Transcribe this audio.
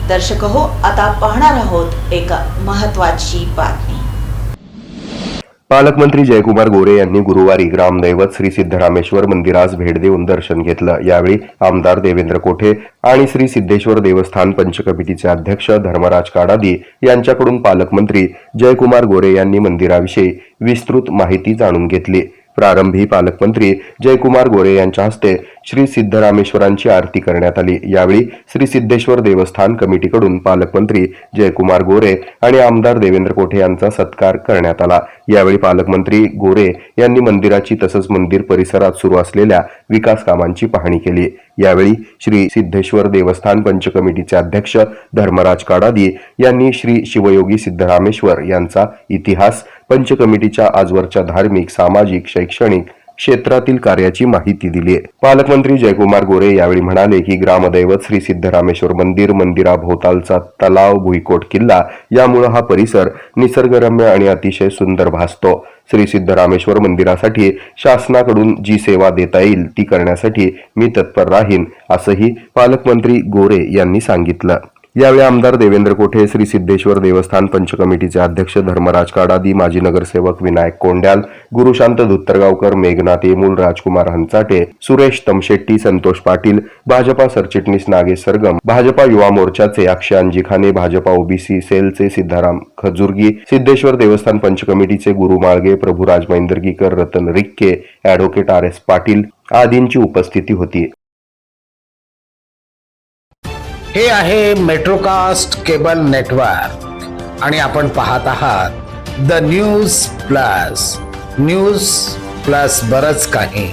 दर्शक हो, आता पाहणार आहोत एक महत्त्वाची बातमी। पालकमंत्री जयकुमार गोरे यांनी गुरुवारी ग्रामदैवत श्री सिद्धरामेश्वर मंदिरास भेट देऊन दर्शन घेतलं। यावेळी आमदार देवेंद्र कोठे आणि श्री सिद्धेश्वर देवस्थान पंचकमिटीचे अध्यक्ष धर्मराज काडादी यांच्याकडून पालकमंत्री जयकुमार गोरे यांनी मंदिराविषयी विस्तृत माहिती जाणून घेतली। प्रारंभी पालकमंत्री जयकुमार गोरे यांच्या हस्ते श्री सिद्धरामेश्वरांची आरती करण्यात आली। यावेळी श्री सिद्धेश्वर देवस्थान कमिटीकडून पालकमंत्री जयकुमार गोरे आणि आमदार देवेंद्र कोठे यांचा सत्कार करण्यात आला। यावेळी पालकमंत्री गोरे यांनी मंदिराची तसंच मंदिर परिसरात सुरू असलेल्या विकास कामांची पाहणी केली। यावेळी श्री सिद्धेश्वर देवस्थान पंचकमिटीचे अध्यक्ष धर्मराज काडादी यांनी श्री शिवयोगी सिद्धरामेश्वर यांचा इतिहास, पंचकमिटीच्या आजवरच्या धार्मिक, सामाजिक, शैक्षणिक क्षेत्रातील कार्याची माहिती दिली। पालकमंत्री जयकुमार गोरे यावेळी म्हणाले की ग्रामदैवत श्री सिद्धरामेश्वर मंदिर, मंदिराभोवतालचा तलाव, भुईकोट किल्ला यामुळे हा परिसर निसर्गरम्य आणि अतिशय सुंदर भासतो। श्री सिद्धरामेश्वर मंदिरासाठी शासनाकडून जी सेवा देता येईल ती करण्यासाठी मी तत्पर राहीन, असंही पालकमंत्री गोरे यांनी सांगितलं। यावेळी आमदार देवेंद्र कोठे, श्री सिद्धेश्वर देवस्थान पंचकमिटीचे अध्यक्ष धर्मराज काडादी, माजी नगरसेवक विनायक कोंड्याल, गुरुशांत धुत्तरगावकर, मेघनाथ येमूल, राजकुमार हंचाटे, सुरेश तमशेट्टी, संतोष पाटील, भाजपा सरचिटणीस नागेश सरगम, भाजपा युवा मोर्चाचे अक्षय अंजिखाने, भाजपा ओबीसी सेलचे सिद्धाराम खजुर्गी, सिद्धेश्वर देवस्थान पंचकमिटीचे गुरु माळगे, प्रभुराज मैंदर्गीकर, रतन रिक्के, ॲडव्होकेट RS पाटील आदींची उपस्थिती होती। हे आहे मेट्रोकास्ट केबल नेटवर्क आणि आपण पाहत आहात द न्यूज प्लस बरच काही।